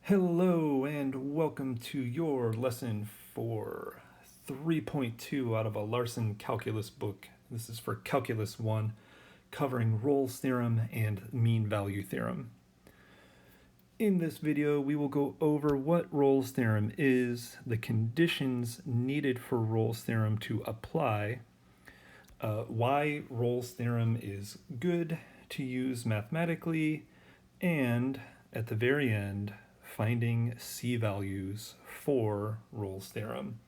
Hello and welcome to your lesson for 3.2 out of a Larson calculus book. This is for Calculus 1, covering Rolle's theorem and mean value theorem. In this video, we will go over what Rolle's theorem is, the conditions needed for Rolle's theorem to apply, why Rolle's theorem is good to use mathematically, and at the very end, finding c-values for Rolle's theorem.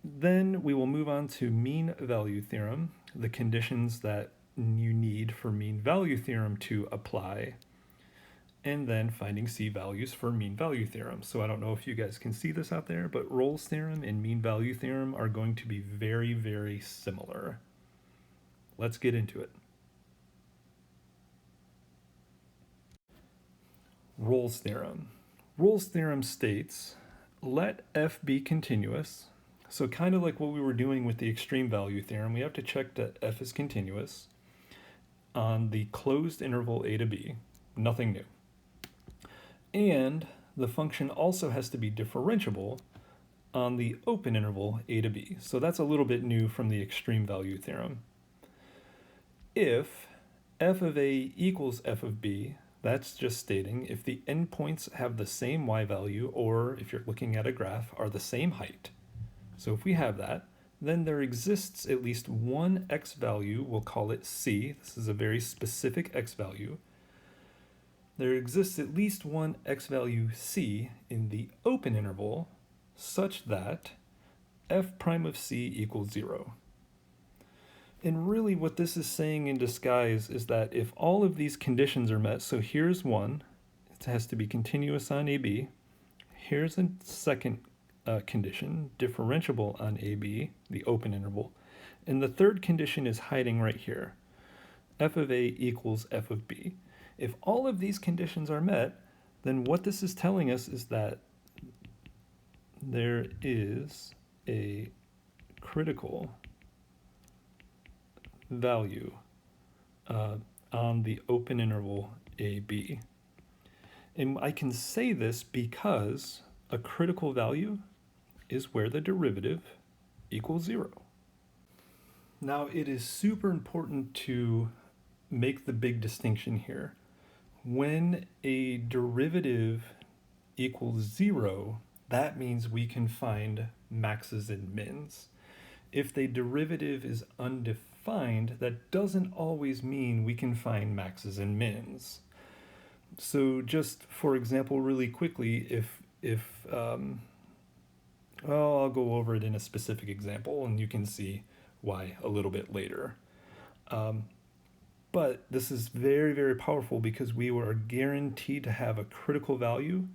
Then we will move on to mean value theorem, the conditions that you need for mean value theorem to apply, and then finding c-values for mean value theorem. So I don't know if you guys can see this out there, but Rolle's theorem and mean value theorem are going to be very, very similar. Let's get into it. Rolle's theorem. Rolle's theorem states, let f be continuous. So kind of like what we were doing with the extreme value theorem, we have to check that f is continuous on the closed interval a to b, nothing new. And the function also has to be differentiable on the open interval a to b. So that's a little bit new from the extreme value theorem. If f of a equals f of b, that's just stating if the endpoints have the same y value, or if you're looking at a graph, are the same height. So if we have that, then there exists at least one x value, we'll call it c. This is a very specific x value. There exists at least one x value c in the open interval such that f prime of c equals 0. And really what this is saying in disguise is that if all of these conditions are met, so here's one, it has to be continuous on AB. Here's a second condition, differentiable on AB, the open interval. And the third condition is hiding right here. F of A equals F of B. If all of these conditions are met, then what this is telling us is that there is a critical value on the open interval AB. And I can say this because a critical value is where the derivative equals 0. Now it is super important to make the big distinction here. When a derivative equals 0, that means we can find maxes and mins. If the derivative is undefined, that doesn't always mean we can find maxes and mins. So just for example, really quickly, well, I'll go over it in a specific example and you can see why a little bit later. But this is very, very powerful because we are guaranteed to have a critical value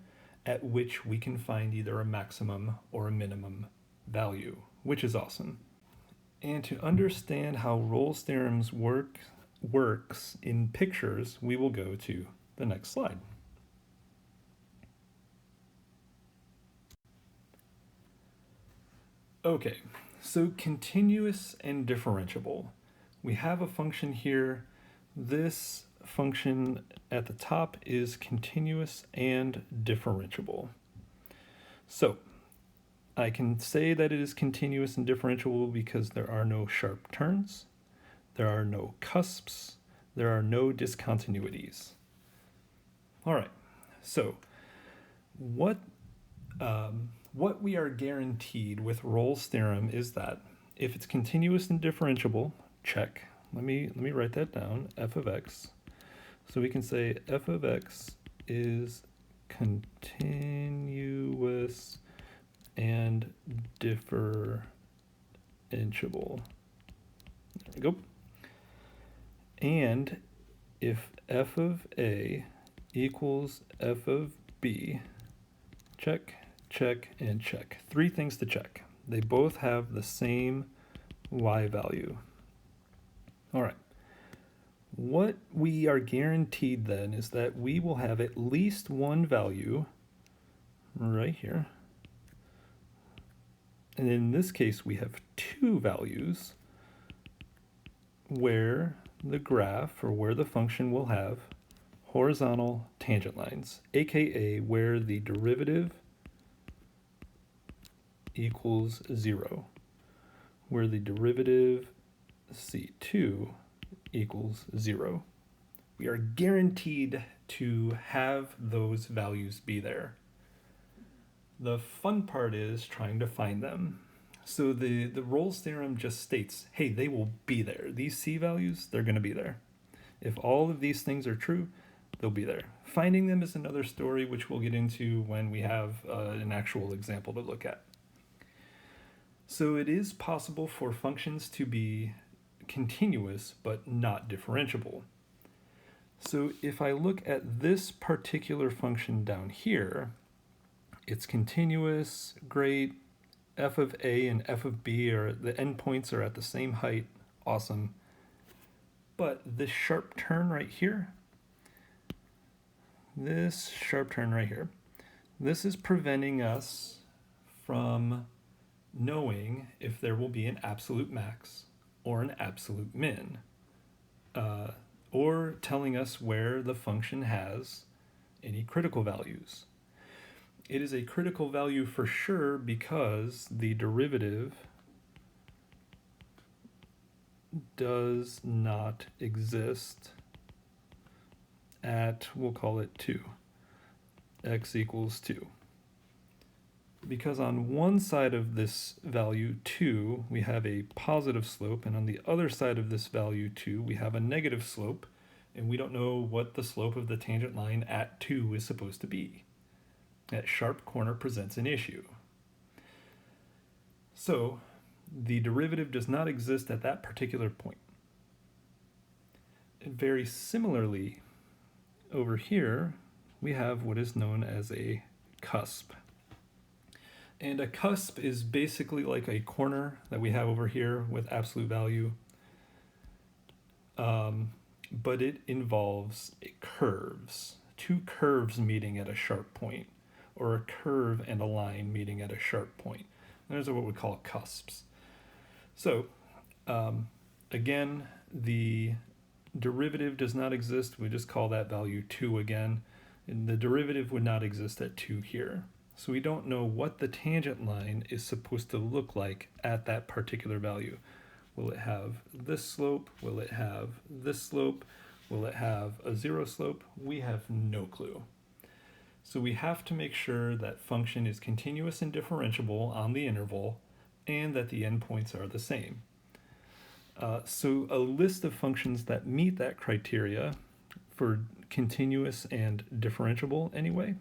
at which we can find either a maximum or a minimum value, which is awesome. And to understand how Rolle's theorems works in pictures, we will go to the next slide. Okay, so continuous and differentiable. We have a function here. This function at the top is continuous and differentiable. So I can say that it is continuous and differentiable because there are no sharp turns, there are no cusps, there are no discontinuities. All right, so what we are guaranteed with Rolle's theorem is that if it's continuous and differentiable, check. Let me write that down, f of x. So we can say f of x is continuous and differentiable. There we go. And if f of a equals f of b, check, check, and check. Three things to check. They both have the same y value. All right. What we are guaranteed then is that we will have at least one value right here. And in this case, we have two values where the graph or where the function will have horizontal tangent lines, aka where the derivative equals 0, where the derivative C2 equals 0. We are guaranteed to have those values be there. The fun part is trying to find them. So the Rolle's theorem just states, hey, they will be there. These C values, they're going to be there. If all of these things are true, they'll be there. Finding them is another story, which we'll get into when we have an actual example to look at. So it is possible for functions to be continuous but not differentiable. So if I look at this particular function down here, it's continuous, great. F of A and F of B are, the endpoints are at the same height, awesome. But this sharp turn right here, this is preventing us from knowing if there will be an absolute max or an absolute min, or telling us where the function has any critical values. It is a critical value for sure because the derivative does not exist at, we'll call it 2, x equals 2. Because on one side of this value 2, we have a positive slope, and on the other side of this value 2, we have a negative slope, and we don't know what the slope of the tangent line at 2 is supposed to be. That sharp corner presents an issue. So the derivative does not exist at that particular point. And very similarly, over here, we have what is known as a cusp. And a cusp is basically like a corner that we have over here with absolute value. But it involves curves, two curves meeting at a sharp point, or a curve and a line meeting at a sharp point. Those are what we call cusps. So again, the derivative does not exist. We just call that value 2 again. And the derivative would not exist at 2 here. So we don't know what the tangent line is supposed to look like at that particular value. Will it have this slope? Will it have this slope? Will it have a 0 slope? We have no clue. So we have to make sure that function is continuous and differentiable on the interval and that the endpoints are the same. So a list of functions that meet that criteria for continuous and differentiable anyway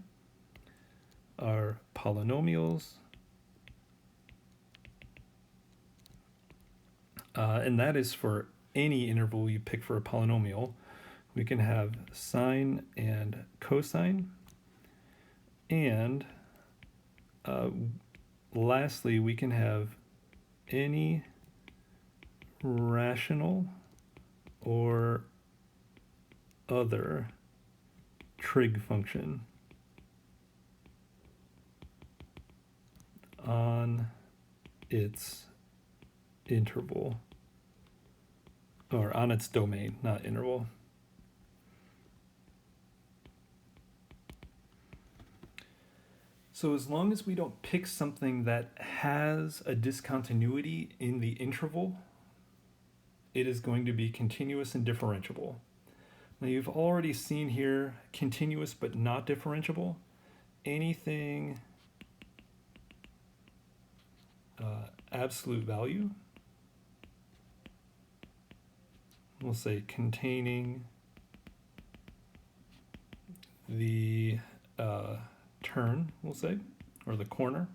are polynomials, and that is for any interval you pick for a polynomial. We can have sine and cosine, and lastly we can have any rational or other trig function on its interval, or on its domain, not interval. So as long as we don't pick something that has a discontinuity in the interval, it is going to be continuous and differentiable. Now you've already seen here continuous but not differentiable. Anything absolute value, we'll say containing the turn, we'll say, or the corner,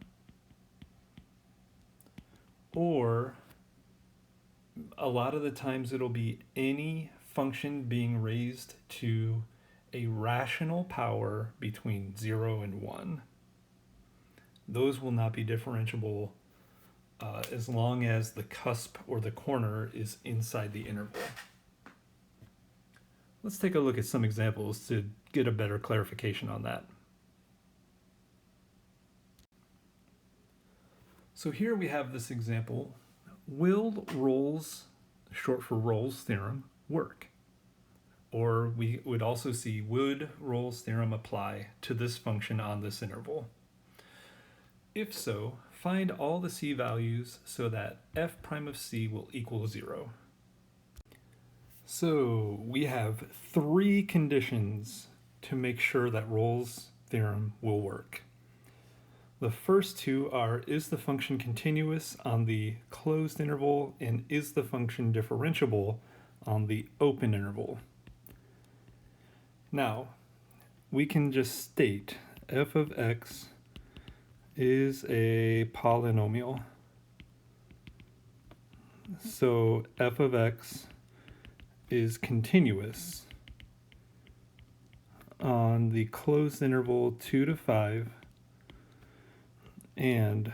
or a lot of the times it'll be any function being raised to a rational power between 0 and 1. Those will not be differentiable as long as the cusp or the corner is inside the interval. Let's take a look at some examples to get a better clarification on that. So here we have this example. Will Rolle's, short for Rolle's theorem, work? or we would also see, would Rolle's theorem apply to this function on this interval? If so, find all the c values so that f prime of c will equal 0. So we have 3 conditions to make sure that Rolle's theorem will work. The first 2 are, is the function continuous on the closed interval, and is the function differentiable on the open interval? Now, we can just state f of x is a polynomial. So f of x is continuous on the closed interval 2 to 5 and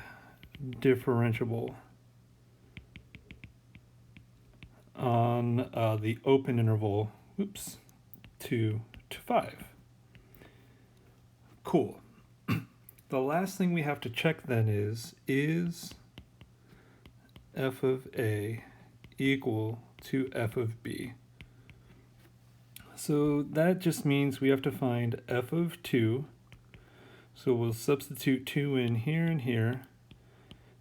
differentiable on the open interval 2 to 5. Cool. The last thing we have to check then is f of a equal to f of b? So that just means we have to find f of 2. So we'll substitute 2 in here and here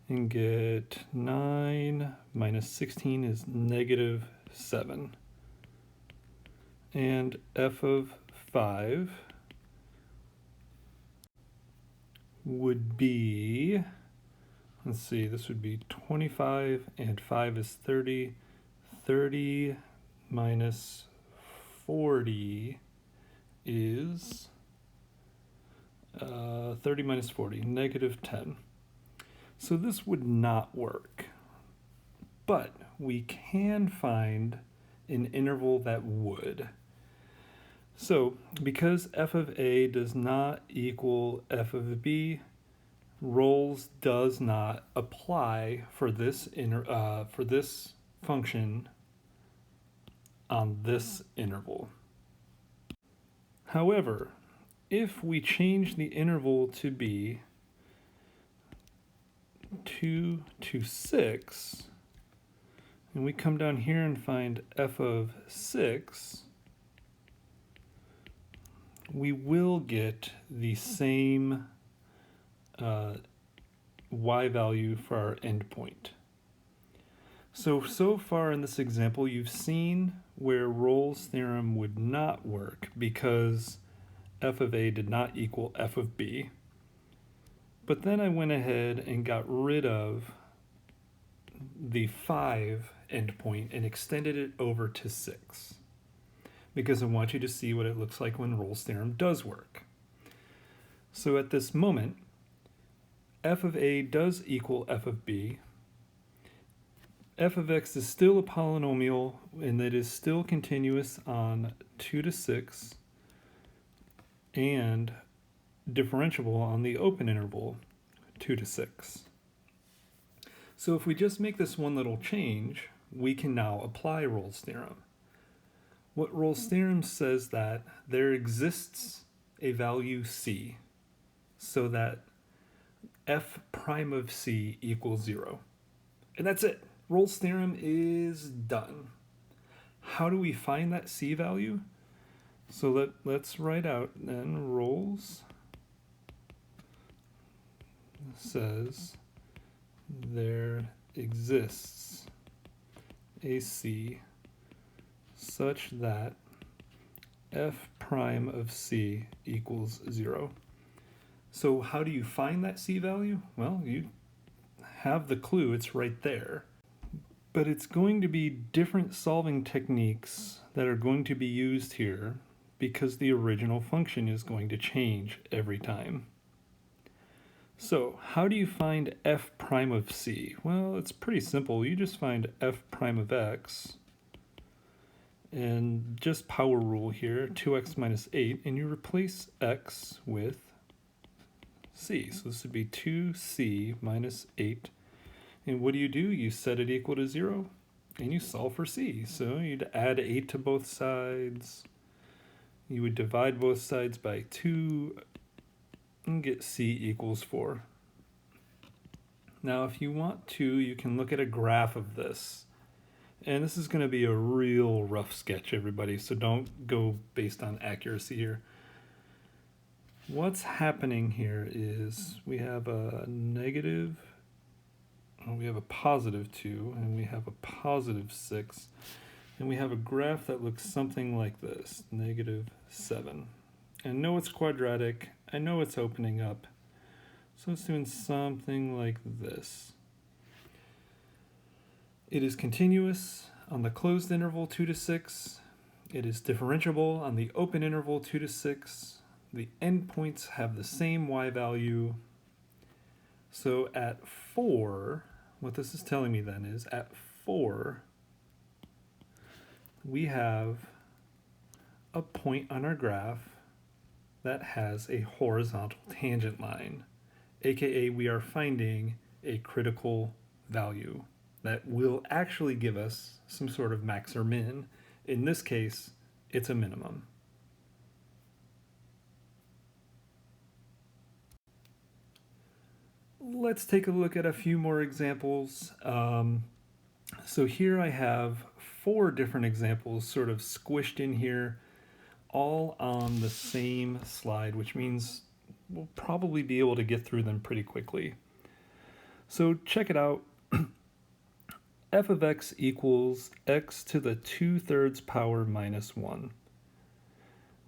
and get 9 minus 16 is negative 7. And f of 5 would be, let's see, this would be 25 and 5 is 30. 30 minus 40 is 30 minus 40, negative 10. So this would not work, but we can find an interval that would. So because f of a does not equal f of b, Rolle's does not apply for this function on this interval. However, if we change the interval to be 2 to 6, and we come down here and find f of 6, we will get the same y value for our endpoint. So far in this example, you've seen where Rolle's theorem would not work because f of a did not equal f of b. But then I went ahead and got rid of the 5 endpoint and extended it over to 6 because I want you to see what it looks like when Rolle's theorem does work. So at this moment, f of a does equal f of b. F of x is still a polynomial and it is still continuous on 2 to 6 and differentiable on the open interval 2 to 6. So if we just make this one little change, we can now apply Rolle's theorem. What Rolle's theorem says that there exists a value c so that f prime of c equals 0. And that's it. Rolle's theorem is done. How do we find that c value? So let's write out then Rolle's says there exists a c such that f prime of c equals 0. So how do you find that c value? Well, you have the clue, it's right there. But it's going to be different solving techniques that are going to be used here because the original function is going to change every time. So how do you find f prime of c? Well, it's pretty simple. You just find f prime of x and just power rule here, 2x minus 8, and you replace x with c. So this would be 2c minus 8. And what do? You set it equal to 0, and you solve for c. So you'd add 8 to both sides. You would divide both sides by 2 and get c equals 4. Now if you want to, you can look at a graph of this And this is going to be a real rough sketch, everybody, so don't go based on accuracy here. What's happening here is we have a negative, we have a positive 2, and we have a positive 6, and we have a graph that looks something like this, negative 7. I know it's quadratic, I know it's opening up, so it's doing something like this. It is continuous on the closed interval 2 to 6. It is differentiable on the open interval 2 to 6. The endpoints have the same y value. So at 4, what this is telling me then is at 4, we have a point on our graph that has a horizontal tangent line, aka we are finding a critical value that will actually give us some sort of max or min. In this case, it's a minimum. Let's take a look at a few more examples. So here I have 4 different examples sort of squished in here, all on the same slide, which means we'll probably be able to get through them pretty quickly. So check it out. F of x equals x to the 2/3 power minus 1.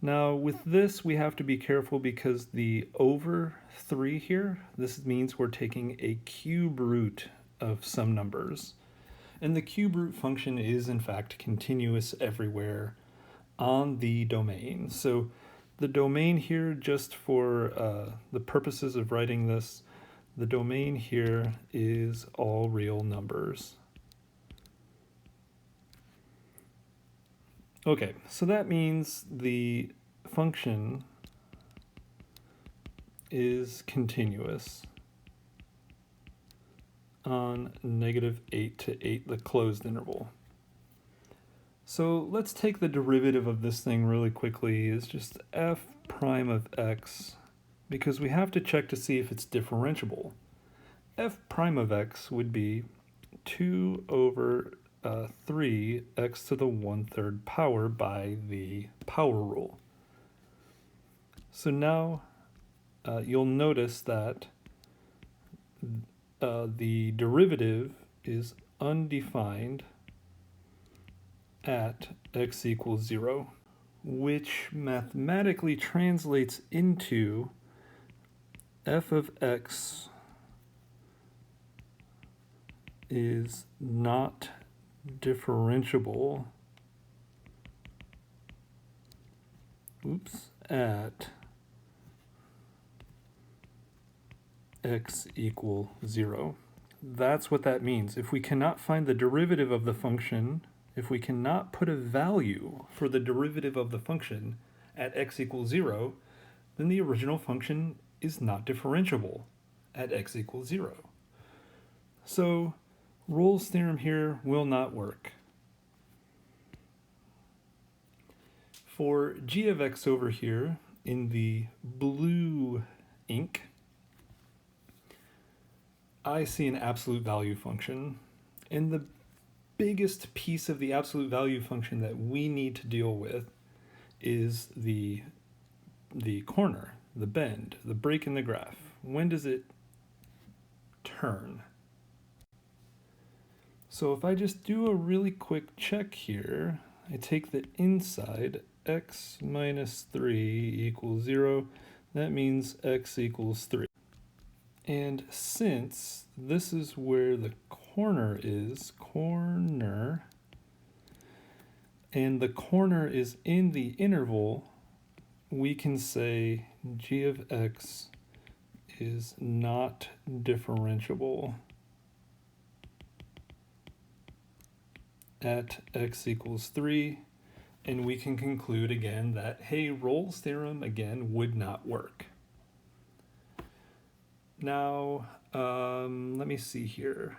Now with this we have to be careful because the over 3 here, this means we're taking a cube root of some numbers. And the cube root function is in fact continuous everywhere on the domain. So the domain here, just for the purposes of writing this, the domain here is all real numbers. Okay, so that means the function is continuous on -8 to 8, the closed interval. So let's take the derivative of this thing really quickly. It's just f prime of x, because we have to check to see if it's differentiable. F prime of x would be 2 over 3 x to the 1/3 power by the power rule. So now you'll notice that the derivative is undefined at x equals 0, which mathematically translates into f of x is not differentiable at x equal 0. That's what that means. If we cannot find the derivative of the function, if we cannot put a value for the derivative of the function at x equals 0, then the original function is not differentiable at x equals 0. So Rolle's theorem here will not work. For g of x over here in the blue ink, I see an absolute value function, and the biggest piece of the absolute value function that we need to deal with is the corner, the bend, the break in the graph. When does it turn? So if I just do a really quick check here, I take the inside, x minus 3 equals 0, that means x equals 3. And since this is where the corner is, and the corner is in the interval, we can say g of x is not differentiable at x equals 3, and we can conclude again that, hey, Rolle's theorem again would not work. Now, let me see here.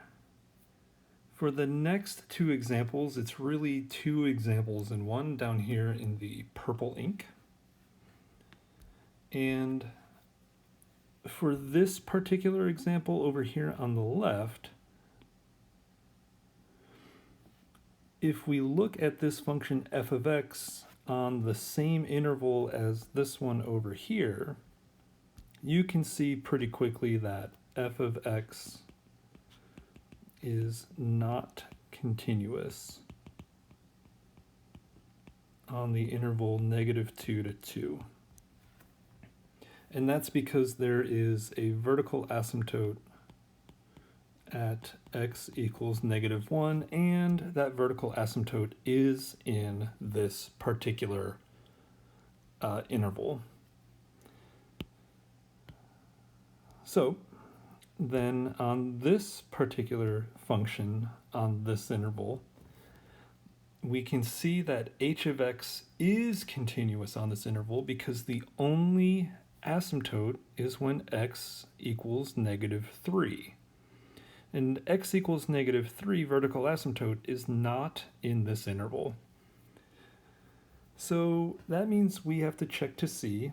For the next 2 examples, it's really 2 examples in one down here in the purple ink. And for this particular example over here on the left, if we look at this function f of x on the same interval as this one over here, you can see pretty quickly that f of x is not continuous on the interval -2 to 2. And that's because there is a vertical asymptote at x equals -1, and that vertical asymptote is in this particular interval. So then on this particular function on this interval, we can see that h of x is continuous on this interval because the only asymptote is when x equals -3. And x equals -3 vertical asymptote is not in this interval. So that means we have to check to see,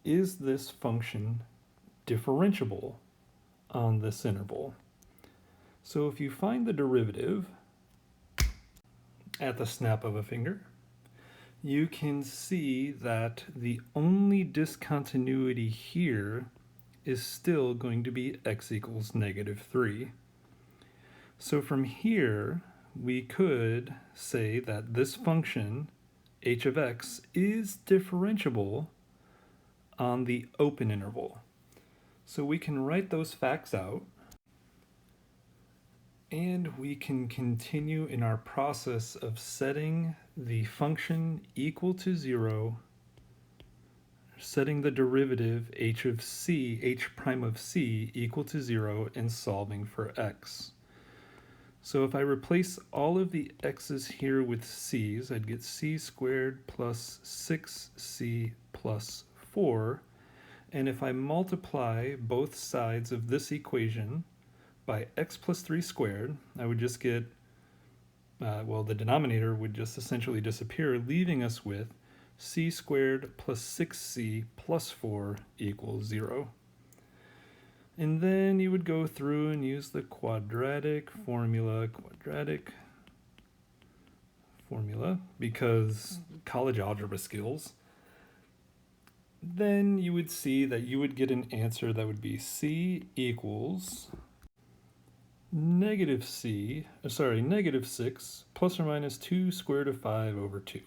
is this function differentiable on this interval? So if you find the derivative at the snap of a finger, you can see that the only discontinuity here is still going to be x equals -3. So from here, we could say that this function, h of x, is differentiable on the open interval. So we can write those facts out, and we can continue in our process of setting the function equal to 0, setting the derivative h prime of c equal to 0, and solving for x. So if I replace all of the x's here with c's, I'd get c squared plus 6c plus 4. And if I multiply both sides of this equation by x plus 3 squared, I would just get, well, the denominator would just essentially disappear, leaving us with c squared plus 6c plus 4 equals 0. And then you would go through and use the quadratic formula, because college algebra skills. Then you would see that you would get an answer that would be c equals -6 plus or minus 2 square root of 5 over 2,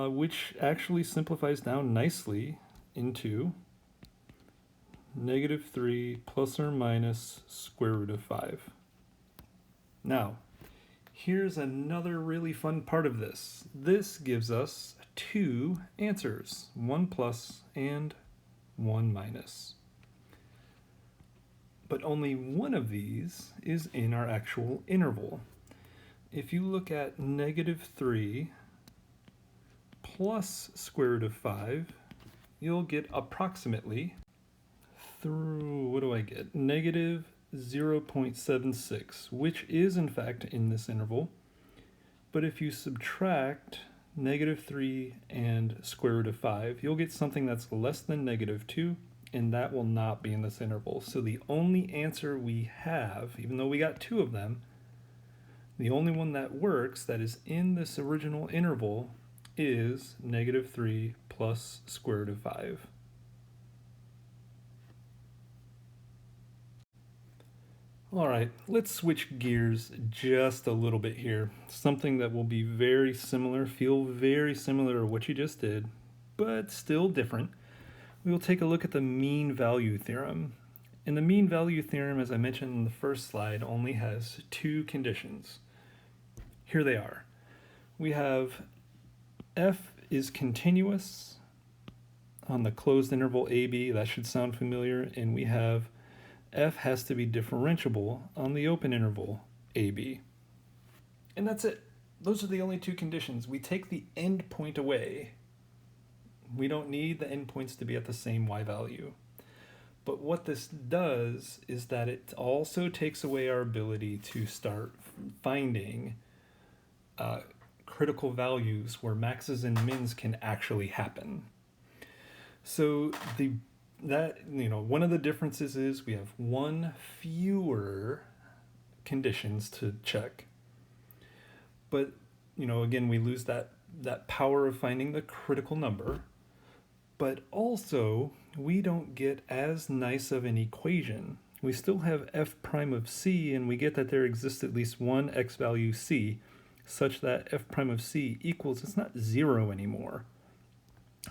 which actually simplifies down nicely into -3 plus or minus square root of 5. Now, here's another really fun part of this. This gives us two answers, 1 plus and 1 minus. But only one of these is in our actual interval. If you look at -3 plus square root of 5, you'll get approximately through, what do I get? -0.76, which is in fact in this interval. But if you subtract -3 and square root of 5, you'll get something that's less than -2, and that will not be in this interval. So the only answer we have, even though we got two of them, the only one that works that is in this original interval is -3 plus square root of 5. All right, let's switch gears just a little bit here. Something that will be very similar, feel very similar to what you just did, but still different. We will take a look at the mean value theorem. And the mean value theorem, as I mentioned in the first slide, only has two conditions. Here they are. We have f is continuous on the closed interval AB, that should sound familiar, and we have f has to be differentiable on the open interval AB. And that's it. Those are the only two conditions. We take the endpoint away. We don't need the endpoints to be at the same y value. But what this does is that it also takes away our ability to start finding critical values where maxes and mins can actually happen. So one of the differences is we have one fewer conditions to check. but again, we lose that power of finding the critical number. But also, we don't get as nice of an equation. We still have f prime of c, and we get that there exists at least one x value c, such that f prime of c equals, it's not 0 anymore.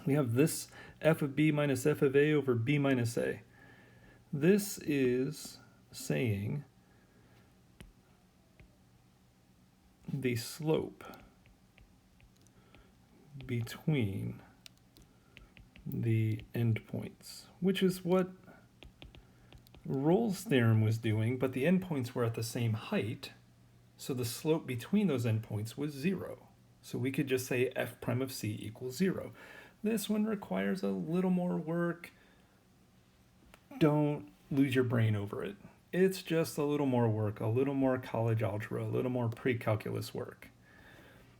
We have this f of b minus f of a over b minus a. This is saying the slope between the endpoints, which is what Rolle's theorem was doing, but the endpoints were at the same height, so the slope between those endpoints was 0. So we could just say f prime of c equals 0. This one requires a little more work. Don't lose your brain over it. It's just a little more work, a little more college algebra, a little more pre-calculus work.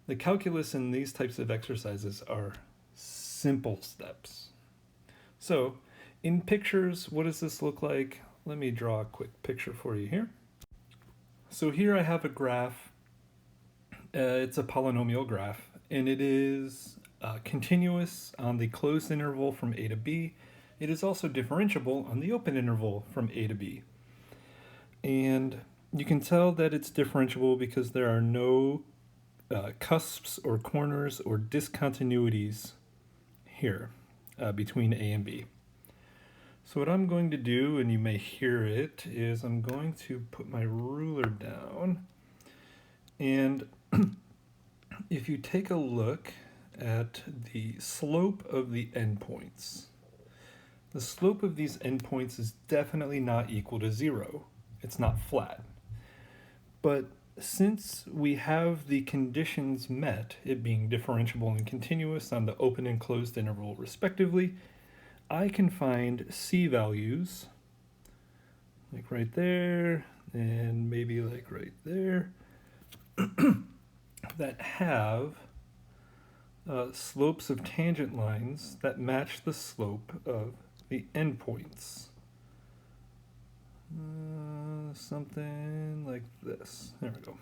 The calculus in these types of exercises are simple steps. So in pictures, what does this look like? Let me draw a quick picture for you here. So here I have a graph. It's a polynomial graph, and it is continuous on the closed interval from a to b. It is also differentiable on the open interval from a to b. And you can tell that it's differentiable because there are no cusps or corners or discontinuities here between a and b. So what I'm going to do, and you may hear it, is I'm going to put my ruler down, and if you take a look at the slope of the endpoints, the slope of these endpoints is definitely not equal to 0. It's not flat. But since we have the conditions met, it being differentiable and continuous on the open and closed interval respectively, I can find c values, like right there, and maybe like right there, that have slopes of tangent lines that match the slope of the endpoints. Something like this. There we go.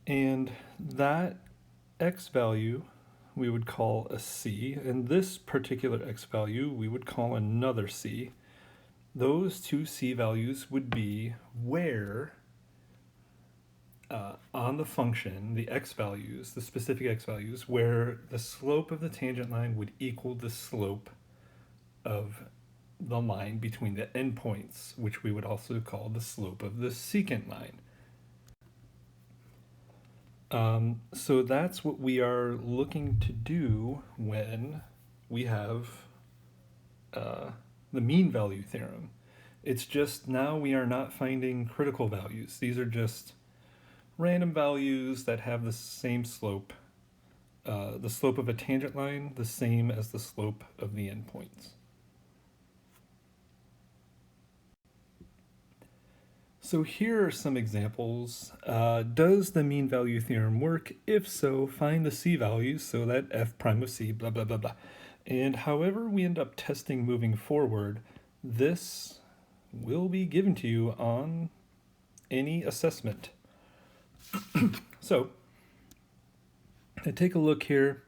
And that x value we would call a c, and this particular x value we would call another c. Those two c values would be where on the function, the x values, the specific x values, where the slope of the tangent line would equal the slope of the line between the endpoints, which we would also call the slope of the secant line. So that's what we are looking to do when we have the mean value theorem. It's just now we are not finding critical values. These are just random values that have the same slope, the slope of a tangent line, the same as the slope of the endpoints. So here are some examples. Does the mean value theorem work? If so, find the c values, so that f prime of c, blah, blah, blah, blah. And however we end up testing moving forward, this will be given to you on any assessment. So, I take a look here.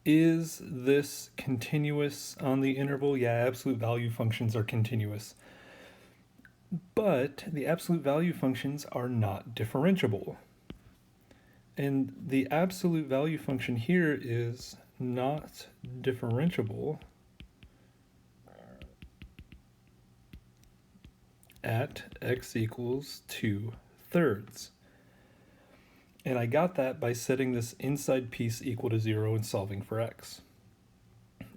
Is this continuous on the interval? Yeah, absolute value functions are continuous. But the absolute value functions are not differentiable. And the absolute value function here is not differentiable at x equals 2/3. And I got that by setting this inside piece equal to 0 and solving for x.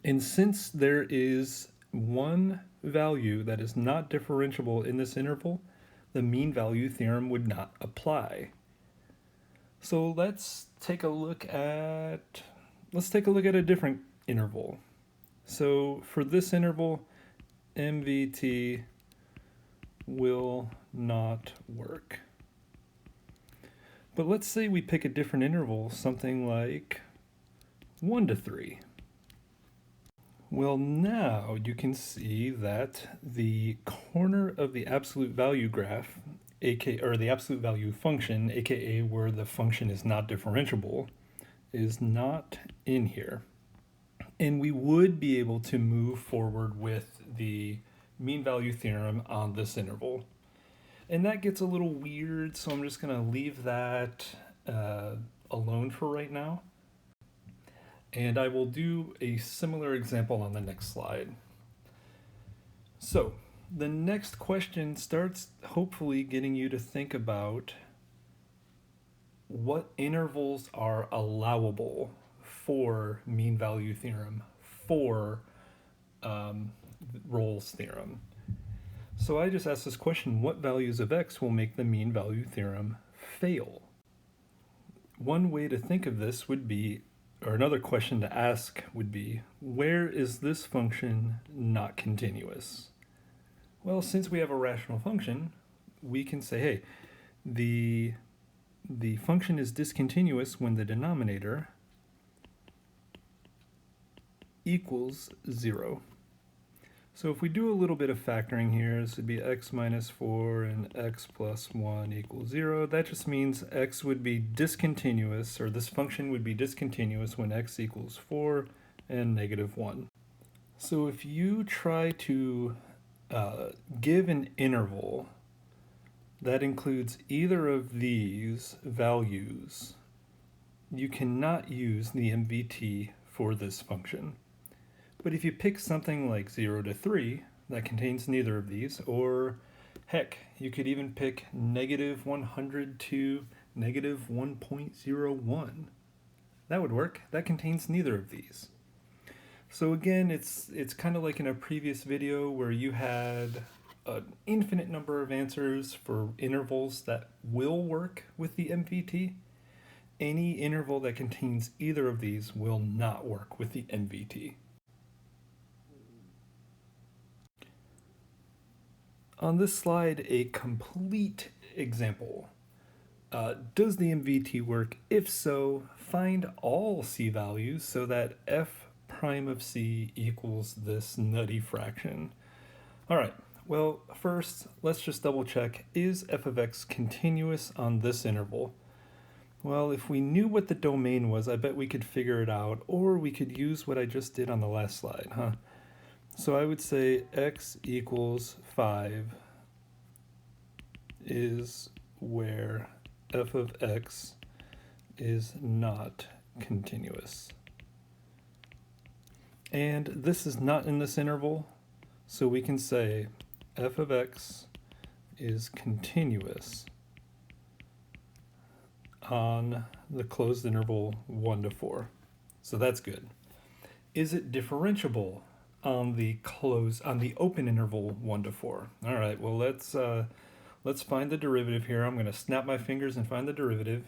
And since there is one value that is not differentiable in this interval, the mean value theorem would not apply. So let's take a look at a different interval. So for this interval, MVT will not work. But let's say we pick a different interval, something like 1 to 3. Well, now you can see that the corner of the absolute value graph or the absolute value function, aka where the function is not differentiable, is not in here. And we would be able to move forward with the mean value theorem on this interval. And that gets a little weird, so I'm just going to leave that alone for right now. And I will do a similar example on the next slide. So the next question starts hopefully getting you to think about what intervals are allowable for mean value theorem, for Rolle's theorem. So I just asked this question, what values of x will make the mean value theorem fail? One way to think of this would be, or another question to ask would be, where is this function not continuous? Well, since we have a rational function, we can say, hey, the function is discontinuous when the denominator equals 0. So if we do a little bit of factoring here, this would be x minus 4 and x plus 1 equals 0. That just means x would be discontinuous, or this function would be discontinuous when x equals 4 and negative 1. So if you try to give an interval that includes either of these values, you cannot use the MVT for this function. But if you pick something like 0 to 3 that contains neither of these, or heck, you could even pick negative 100 to negative 1.01, that would work. That contains neither of these. So again, it's kind of like in a previous video where you had an infinite number of answers for intervals that will work with the MVT. Any interval that contains either of these will not work with the MVT. On this slide, a complete example. Does the MVT work? If so, find all c values so that f prime of c equals this nutty fraction. All right, well, first, let's just double check, is f of x continuous on this interval? Well, if we knew what the domain was, I bet we could figure it out, or we could use what I just did on the last slide, huh? So I would say x equals 5 is where f of x is not continuous. And this is not in this interval, so we can say f of x is continuous on the closed interval 1 to 4. So that's good. Is it differentiable on the open interval 1 to 4? All right, well, let's find the derivative here. I'm going to snap my fingers and find the derivative.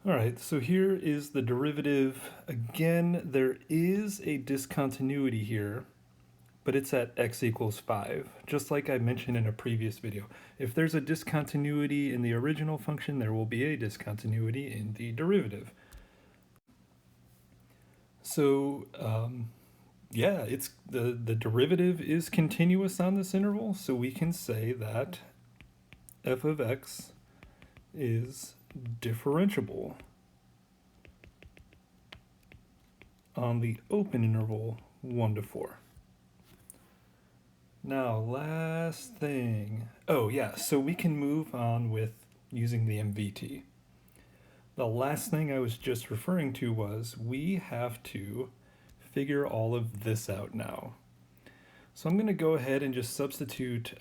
All right, so here is the derivative. Again, there is a discontinuity here, but it's at x equals 5, just like I mentioned in a previous video. If there's a discontinuity in the original function, there will be a discontinuity in the derivative. So, yeah, it's the derivative is continuous on this interval, so we can say that f of x is differentiable on the open interval 1 to 4. Now, last thing. Oh, yeah, so we can move on with using the MVT. The last thing I was just referring to was we have to figure all of this out now. So I'm going to go ahead and just substitute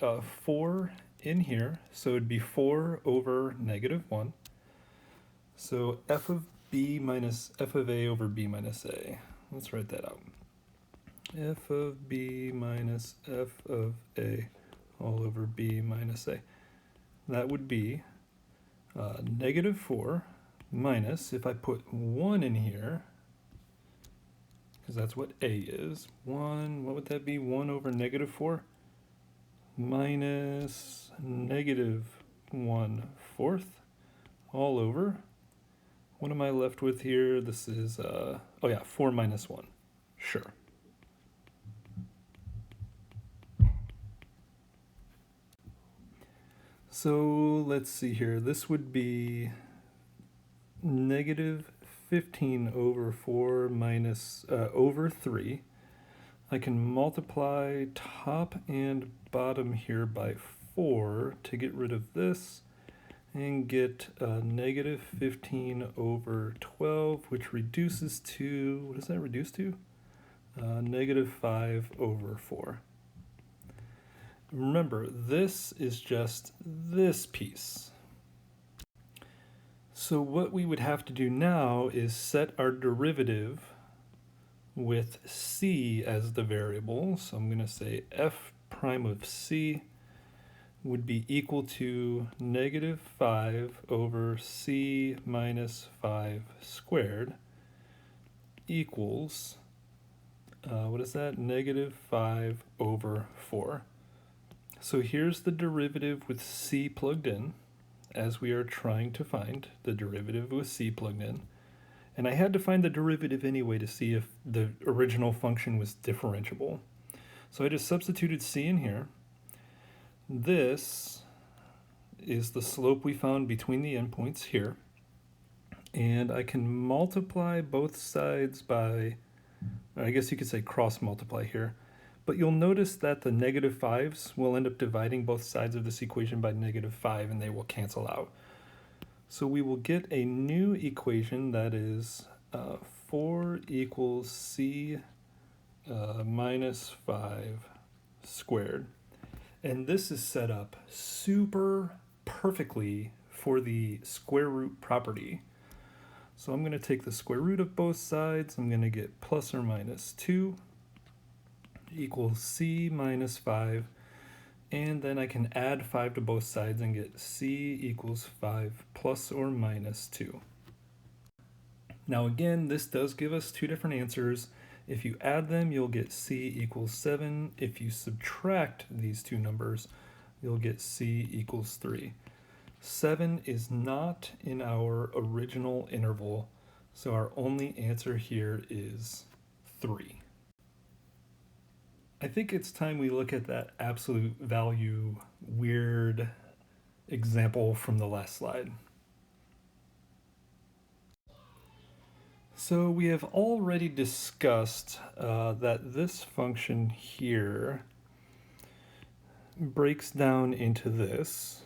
4 in here. So it'd be 4 over negative 1. So f of b minus f of a over b minus a. Let's write that out. F of b minus f of a all over b minus a. That would be negative 4 minus, if I put 1 in here, because that's what a is, 1, what would that be? 1 over negative 4 minus negative 1/4 all over. What am I left with here? This is, 4 minus 1. Sure. So let's see here. This would be negative 15 over 4 minus over 3. I can multiply top and bottom here by 4 to get rid of this and get negative 15 over 12, which reduces to, what does that reduce to? Negative 5 over 4. Remember, this is just this piece. So what we would have to do now is set our derivative with c as the variable. So I'm going to say f prime of c would be equal to negative 5 over c minus 5 squared equals, what is that? Negative 5 over 4. So here's the derivative with c plugged in, as we are trying to find the derivative with c plugged in. And I had to find the derivative anyway to see if the original function was differentiable. So I just substituted c in here. This is the slope we found between the endpoints here. And I can multiply both sides by, I guess you could say cross multiply here. But you'll notice that the negative 5s will end up dividing both sides of this equation by negative 5, and they will cancel out. So we will get a new equation that is 4 equals c minus 5 squared. And this is set up super perfectly for the square root property. So I'm going to take the square root of both sides. I'm going to get plus or minus 2 equals c minus 5. And then I can add 5 to both sides and get c equals 5 plus or minus 2. Now again, this does give us two different answers. If you add them, you'll get c equals 7. If you subtract these two numbers, you'll get c equals 3. 7 is not in our original interval, so our only answer here is 3. I think it's time we look at that absolute value weird example from the last slide. So we have already discussed that this function here breaks down into this,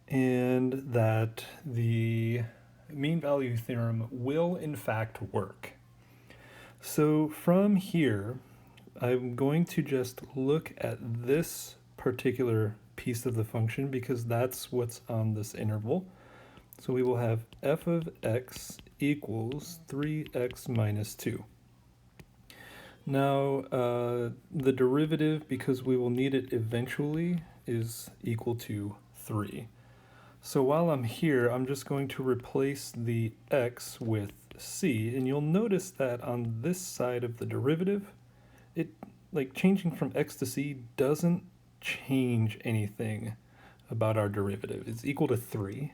and that the mean value theorem will in fact work. So from here, I'm going to just look at this particular piece of the function because that's what's on this interval. So we will have f of x equals 3x minus 2. Now, the derivative, because we will need it eventually, is equal to 3. So while I'm here, I'm just going to replace the x with c, and you'll notice that on this side of the derivative, it, like changing from x to c doesn't change anything about our derivative. It's equal to 3.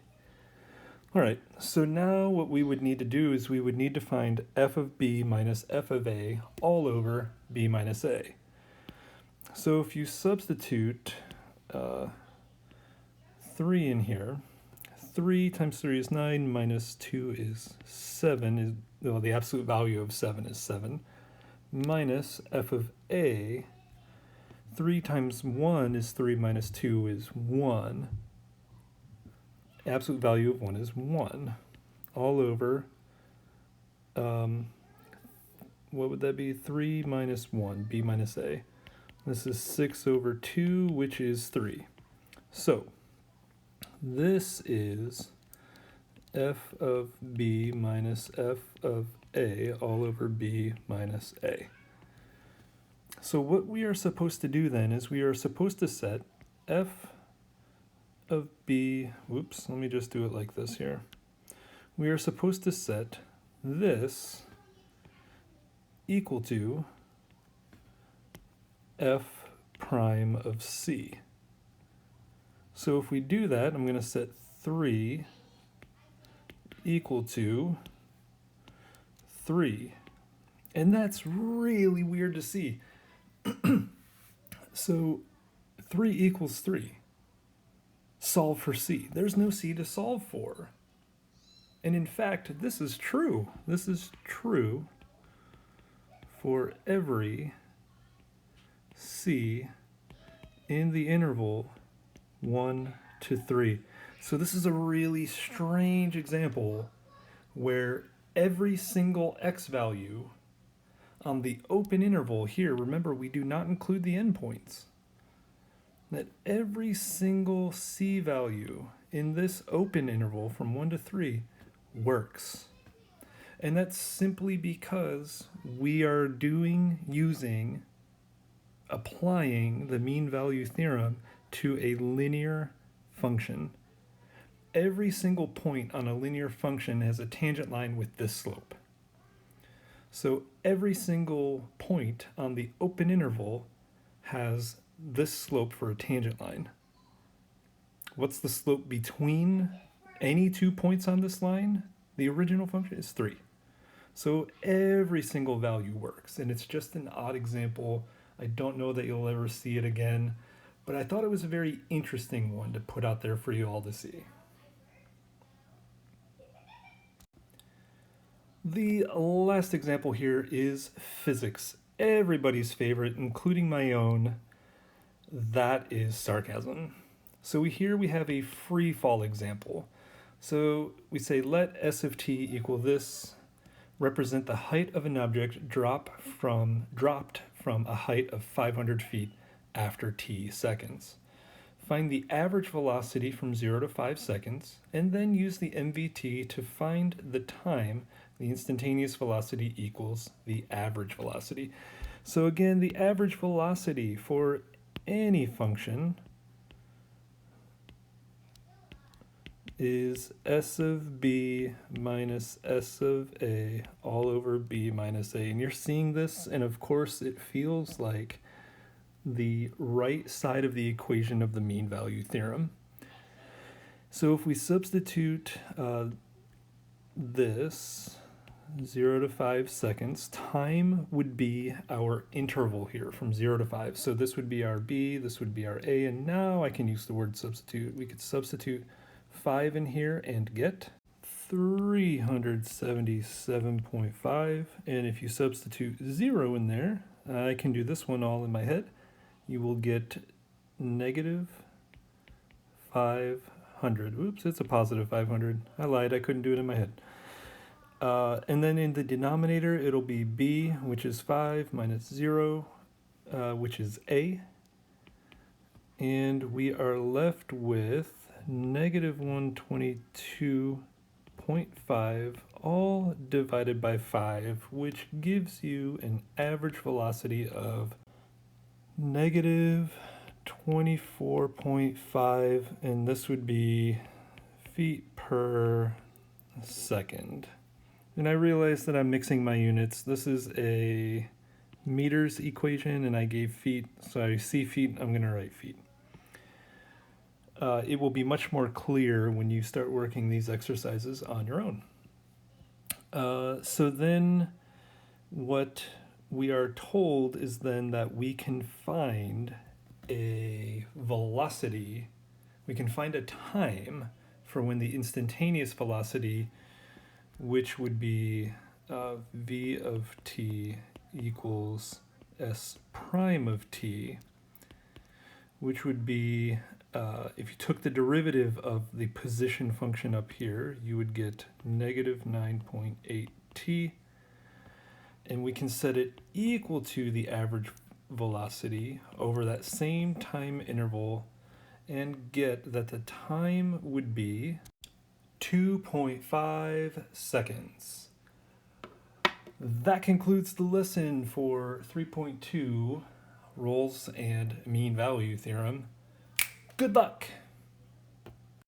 All right, so now what we would need to do is we would need to find f of b minus f of a all over b minus a. So if you substitute 3 in here, 3 times 3 is 9, minus 2 is 7, well, the absolute value of 7 is 7, minus f of a, 3 times 1 is 3 minus 2 is 1. Absolute value of 1 is 1. All over, what would that be? 3 minus 1, b minus a. This is 6 over 2, which is 3. So, this is f of b minus f of a all over b minus a. So what we are supposed to do then is we are supposed to set f of b, whoops, let me just do it like this here. We are supposed to set this equal to f prime of c. So if we do that, I'm going to set 3 equal to 3. And that's really weird to see. So 3 equals 3. solve for c. There's no c to solve for. And in fact, this is true. This is true for every c in the interval 1 to 3. So this is a really strange example where every single x value on the open interval here, remember we do not include the endpoints, that every single c value in this open interval from 1 to 3 works. And that's simply because we are applying the mean value theorem to a linear function. Every single point on a linear function has a tangent line with this slope. So every single point on the open interval has this slope for a tangent line. What's the slope between any 2 points on this line? The original function is 3. So every single value works, and it's just an odd example. I don't know that you'll ever see it again, but I thought it was a very interesting one to put out there for you all to see. The last example here is physics. Everybody's favorite, including my own. That is sarcasm. So here we have a free fall example. So we say let s of t equal this, represent the height of an object dropped from a height of 500 feet after t seconds. Find the average velocity from 0 to 5 seconds, and then use the MVT to find the time the instantaneous velocity equals the average velocity. So again, the average velocity for any function is s of b minus s of a all over b minus a. And you're seeing this, and of course it feels like the right side of the equation of the mean value theorem. So if we substitute this 0 to 5 seconds, time would be our interval here from 0 to 5. So this would be our b, this would be our a, and now I can use the word substitute. We could substitute 5 in here and get 377.5. And if you substitute 0 in there, I can do this one all in my head. You will get negative 500. Oops, it's a positive 500. I lied, I couldn't do it in my head. And then in the denominator, it'll be b, which is 5, minus 0, which is a. And we are left with negative 122.5, all divided by 5, which gives you an average velocity of negative 24.5, and this would be feet per second. And I realize that I'm mixing my units. This is a meters equation, and I gave feet, so I see feet, I'm going to write feet. It will be much more clear when you start working these exercises on your own. So then what we are told is then that we can find a velocity, we can find a time for when the instantaneous velocity, which would be v of t equals s prime of t, which would be, if you took the derivative of the position function up here, you would get negative 9.8 t, and we can set it equal to the average velocity over that same time interval and get that the time would be 2.5 seconds. That concludes the lesson for 3.2, Rolle's and mean value theorem. Good luck!